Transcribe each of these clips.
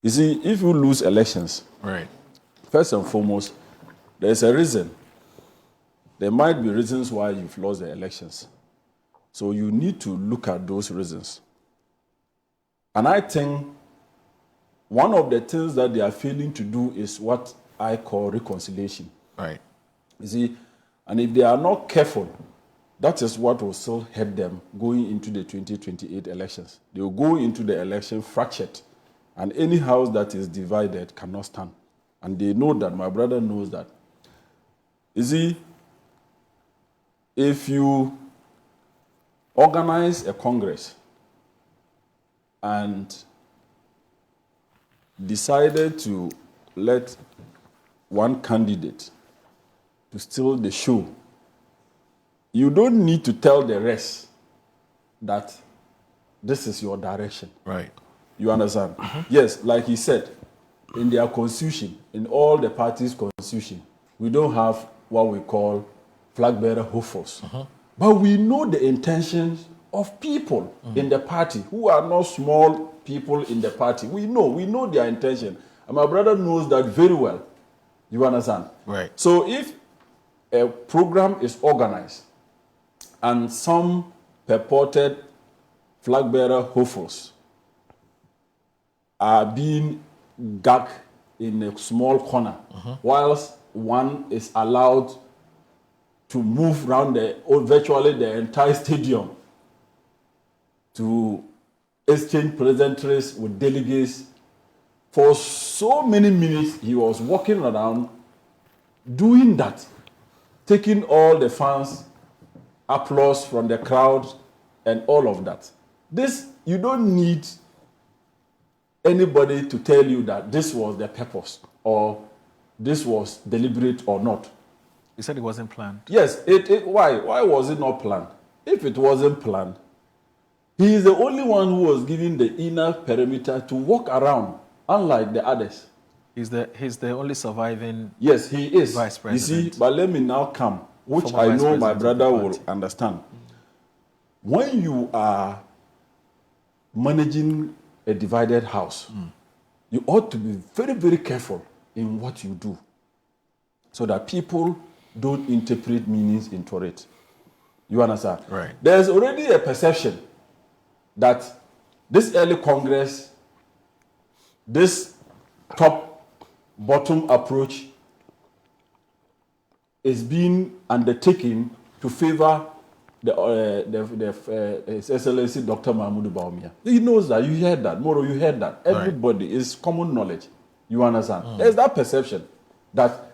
You see, if you lose elections, right, first and foremost, there's a reason. There might be reasons why you've lost the elections. So you need to look at those reasons. And I think one of the things that they are failing to do is what I call reconciliation. right. You see, and if they are not careful, that is what will still hurt them going into the 2028 elections. They will go into the election fractured, and any house that is divided cannot stand. And they know that, my brother knows that. You see, if you organize a Congress and decided to let one candidate to steal the show, you don't need to tell the rest that this is your direction. Right. You understand? Yes, like he said, in their constitution, in all the parties' constitution, we don't have what we call flag bearer hopefuls. But we know the intentions of people in the party who are not small people in the party. We know their intention. And my brother knows that very well. You understand? Right. So if a program is organized and some purported flag bearer hopefuls are being gagged in a small corner, whilst one is allowed to move around virtually the entire stadium to exchange pleasantries with delegates. For so many minutes, he was walking around doing that, taking all the fans' applause from the crowd and all of that. This, you don't need anybody to tell you that this was the purpose or this was deliberate or not. You said it wasn't planned. Yes, why? Why was it not planned? If it wasn't planned, he is the only one who was given the inner perimeter to walk around, unlike the others. He's the only surviving. Yes, he is. Vice President. You see, but let me now come, which Former I Vice know my President brother of the will party. understand. When you are managing a divided house, you ought to be very, very careful in what you do so that people don't interpret meanings into it. You understand? Right. There's already a perception that this early Congress, this top-bottom approach is being undertaken to favor His Excellency Dr. Mahmoud Bawumia. He knows that. You heard that. Moro, you heard that. Everybody is common knowledge. You understand? There's that perception that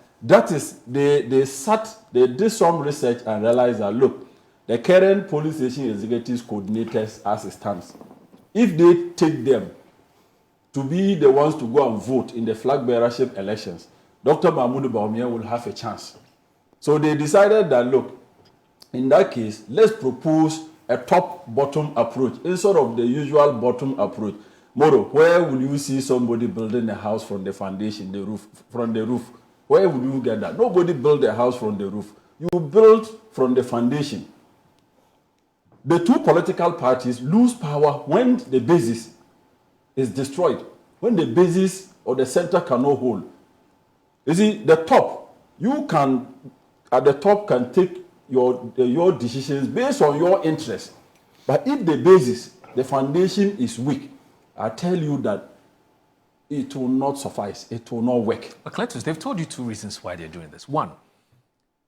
is, they did some research and realized that, look, the current police station executives coordinators as it stands, if they take them to be the ones to go and vote in the flag bearership elections, Dr. Mahmoud Bawumia will have a chance. So they decided that, look, in that case, let's propose a top-bottom approach instead of the usual bottom approach. Moro, where will you see somebody building a house from the foundation, from the roof? Where would you get that? Nobody built a house from the roof. You build from the foundation. The two political parties lose power when the basis is destroyed, when the basis or the center cannot hold. You see, the top, at the top can take your decisions based on your interest. But if the basis, the foundation is weak, I tell you that it will not suffice. It will not work. But Cletus, they've told you two reasons why they're doing this. One,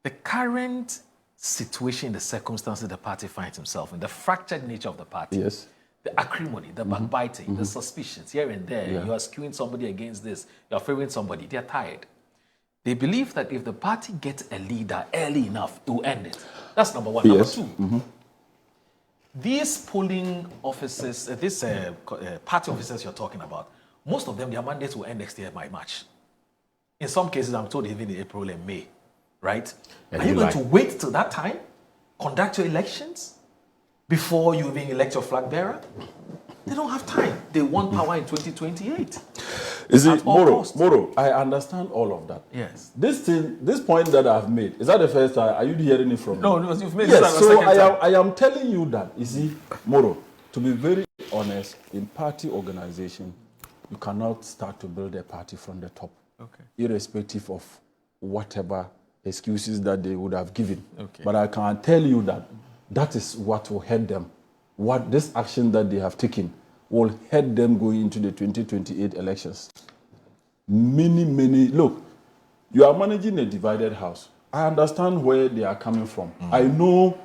the current situation, the circumstances the party finds himself in, the fractured nature of the party, Yes. the acrimony, the backbiting, the suspicions here and there. You are skewing somebody against this, you are favoring somebody. They're tired. They believe that if the party gets a leader early enough, it will end it. That's number one. Yes. Number two, these polling officers, these party officers you're talking about, most of them, their mandates will end next year by March. In some cases, I'm told even in April and May, right? And are you going to wait till that time, conduct your elections, before you even elect your flag bearer? They don't have time. They want power in 2028. Is it Moro? I understand all of that. Yes. This point that I've made, is that the first time? Are you hearing it from me? No, you've made yes, this so time. I am telling you that, you see, Moro, to be very honest, in party organization, you cannot start to build a party from the top, Okay. irrespective of whatever excuses that they would have given. Okay. But I can tell you that that is what will hurt them. What this action that they have taken will hurt them going into the 2028 elections. Look, you are managing a divided house. I understand where they are coming from. I know,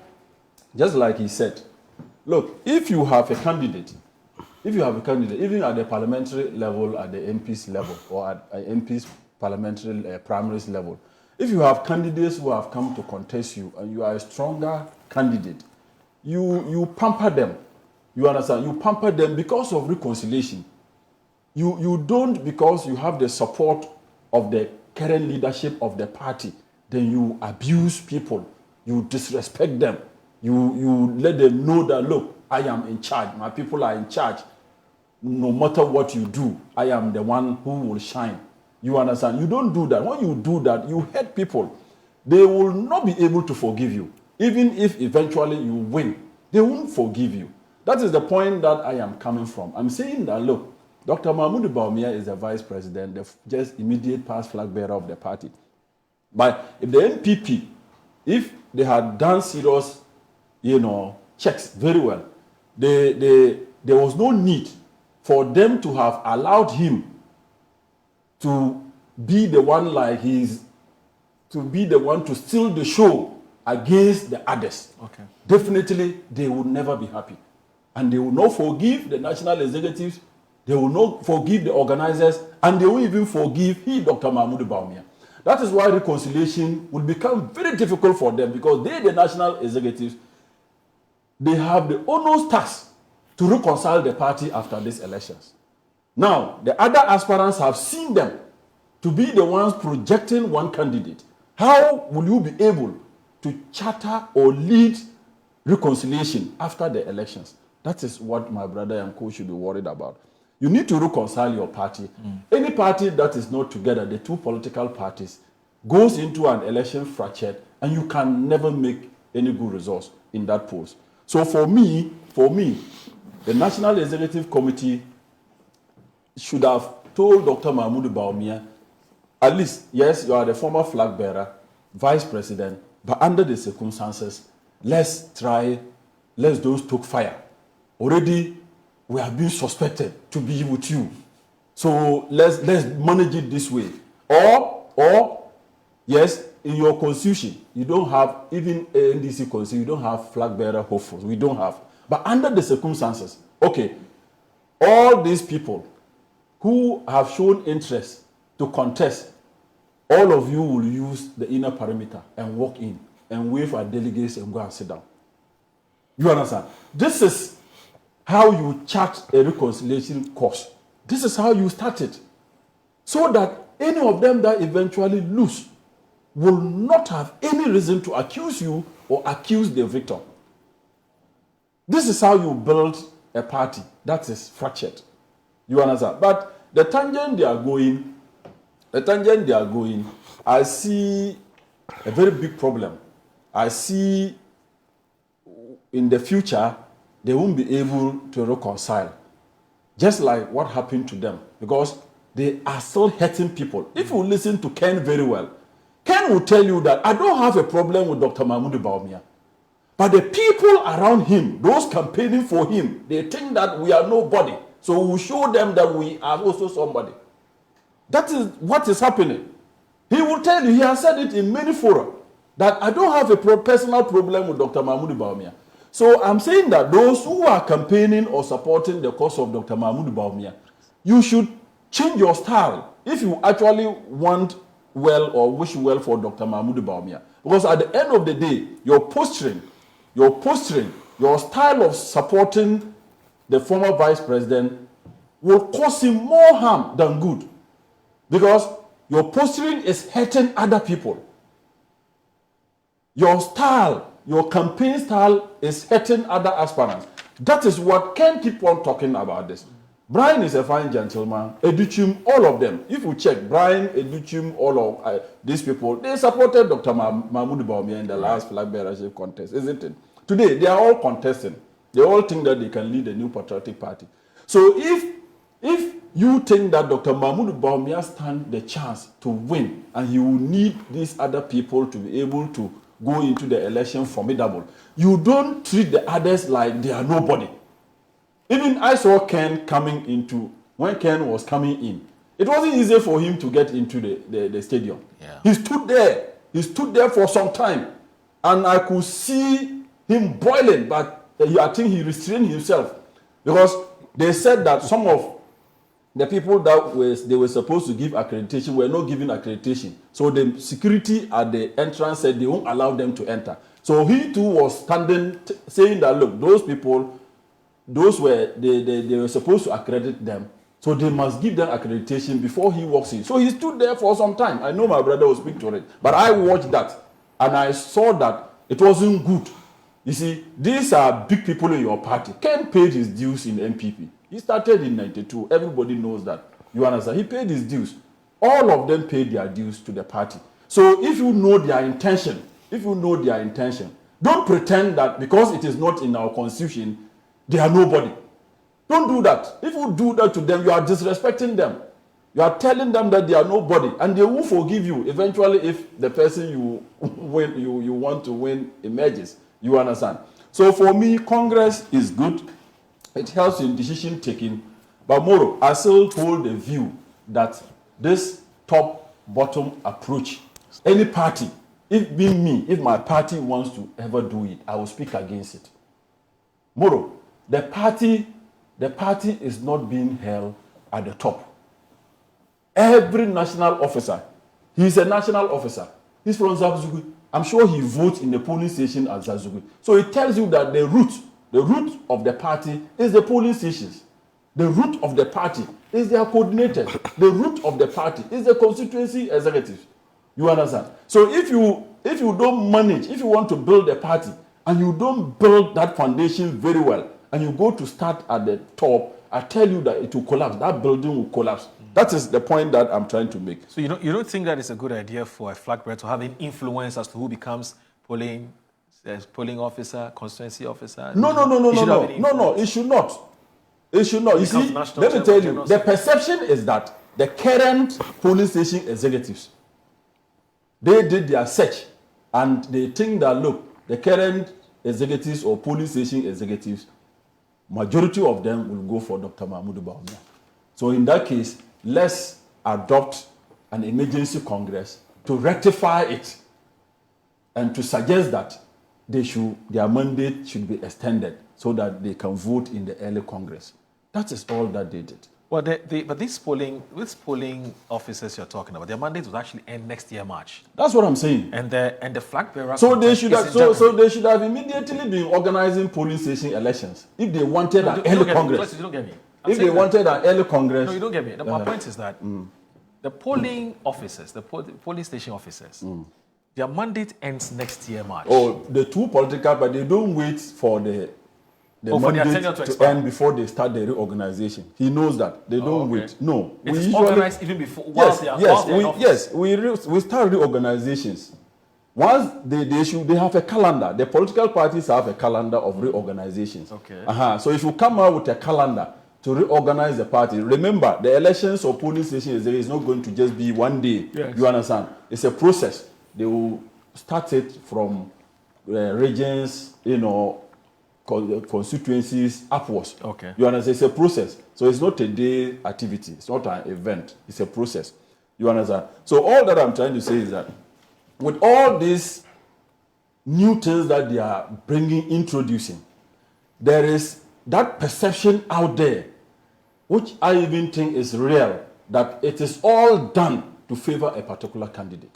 just like he said, look, if you have a candidate, even at the parliamentary level, at the MP's level, or at MP's parliamentary primaries level, if you have candidates who have come to contest you and you are a stronger candidate, you pamper them. You understand? You pamper them because of reconciliation. You don't because you have the support of the current leadership of the party. Then you abuse people. You disrespect them. You let them know that, look, I am in charge. My people are in charge. No matter what you do, I am the one who will shine. You understand? You don't do that. When you do that, you hurt people. They will not be able to forgive you. Even if eventually you win, they won't forgive you. That is the point that I am coming from. I'm saying that, look, Dr. Mahmoud Bawumia is the vice president, the just immediate past flag bearer of the party. But if the NPP, if they had done serious, checks very well, there was no need for them to have allowed him to be the one to steal the show against the others. Okay. Definitely, they will never be happy. And they will not forgive the national executives, they will not forgive the organizers, and they will even forgive Dr. Mahmoud Bawumia. That is why reconciliation will become very difficult for them, because they, the national executives, they have the onerous task to reconcile the party after these elections. Now, the other aspirants have seen them to be the ones projecting one candidate. How will you be able to charter or lead reconciliation after the elections? That is what my brother and co should be worried about. You need to reconcile your party. Any party that is not together, the two political parties, goes into an election fractured, and you can never make any good results in that post. So for me, the National Executive Committee should have told Dr. Mahmoud Bawumia, at least, yes, you are the former flag bearer, vice president, but under the circumstances, let's those took fire. Already, we have been suspected to be with you. So let's manage it this way. Or yes, in your constitution, you don't have, even NDC constitution, you don't have flag bearer hopefuls. We don't have. But under the circumstances, okay, all these people who have shown interest to contest, all of you will use the inner perimeter and walk in and wave at delegates and go and sit down. You understand? This is how you chart a reconciliation course. This is how you start it. So that any of them that eventually lose will not have any reason to accuse you or accuse the victim. This is how you build a party that is fractured. You understand? But the tangent they are going, I see a very big problem. I see in the future, they won't be able to reconcile. Just like what happened to them. Because they are still hurting people. If you listen to Ken very well, Ken will tell you that I don't have a problem with Dr. Mahmoud Bawumia. But the people around him, those campaigning for him, they think that we are nobody. So we'll show them that we are also somebody. That is what is happening. He will tell you, he has said it in many fora, that I don't have a personal problem with Dr. Mahmoud Bawumia. So I'm saying that those who are campaigning or supporting the cause of Dr. Mahmoud Bawumia, you should change your style if you actually want well or wish well for Dr. Mahmoud Bawumia. Because at the end of the day, your posturing, your style of supporting the former vice president will cause him more harm than good. Because your posturing is hurting other people. Your style, your campaign style is hurting other aspirants. That is what Ken keep on talking about this. Brian is a fine gentleman. Educhim, all of them. If you check, Brian, Educhim, all of these people, they supported Dr. Mahmoud Bawumia in the last flag bearership contest, isn't it? Today, they are all contesting. They all think that they can lead a new patriotic party. So if If you think that Dr. Mahmoud Bawumia stand the chance to win, and he will need these other people to be able to go into the election formidable, you don't treat the others like they are nobody. Even I saw Ken coming into, when Ken was coming in, it wasn't easy for him to get into the stadium. Yeah. He stood there. He stood there for some time. And I could see him boiling, but I think he restrained himself. Because they said that some of the people that they were supposed to give accreditation were not given accreditation. So the security at the entrance said they won't allow them to enter. So he too was standing, saying that, look, those people, they were supposed to accredit them. So they must give them accreditation before he walks in. So he stood there for some time. I know my brother will speak to it. But I watched that. And I saw that it wasn't good. You see, these are big people in your party. Ken paid his dues in MPP. He started in 92. Everybody knows that. You understand? He paid his dues. All of them paid their dues to the party. So if you know their intention, don't pretend that because it is not in our constitution, they are nobody. Don't do that. If you do that to them, you are disrespecting them. You are telling them that they are nobody, and they will forgive you eventually if the person you want to win emerges. You understand? So for me, Congress is good. It helps in decision taking. But Moro, I still hold the view that this top-bottom approach, any party, if being me, if my party wants to ever do it, I will speak against it. Moro, the party is not being held at the top. Every national officer, he's a national officer. He's from Zabzugui. I'm sure he votes in the polling station at Zabzugui. So it tells you that the root of the party is the polling stations. The root of the party is their coordinators. The root of the party is the constituency executives. You understand? So if you don't manage, if you want to build a party and you don't build that foundation very well, and you go to start at the top, I tell you that it will collapse. That building will collapse. That is the point that I'm trying to make. So you don't think that it's a good idea for a flag bearer to have an influence as to who becomes polling officer, constituency officer? No. It should not. It should not. You see, let me tell you, the perception is that the current polling station executives, they did their search, and they think that, look, the current executives or polling station executives, majority of them will go for Dr. Mahmoud Bawumia. So in that case, let's adopt an emergency Congress to rectify it and to suggest that their mandate should be extended so that they can vote in the early Congress. That is all that they did. Well, but these polling officers you're talking about, their mandate will actually end next year, March. That's what I'm saying. And the flag bearer. So they should have immediately been organizing polling station elections if they wanted an early Congress. You don't get me. If they wanted an early Congress. No, you don't get me. My point is that the polling officers, the polling station officers, their mandate ends next year, March. Oh, the two political, but they don't wait for the mandate to end before they start the reorganization. He knows that. They don't wait. No. It's organized even before. We start reorganizations. Once they have a calendar. The political parties have a calendar of reorganizations. Okay. So if you come out with a calendar to reorganize the party, remember the elections or polling stations is not going to just be one day. Yes. You understand? It's a process. They will start it from regions, constituencies upwards. Okay. You understand? It's a process. So it's not a day activity. It's not an event. It's a process. You understand? So all that I'm trying to say is that with all these new things that they are introducing, there is that perception out there, which I even think is real, that it is all done to favor a particular candidate.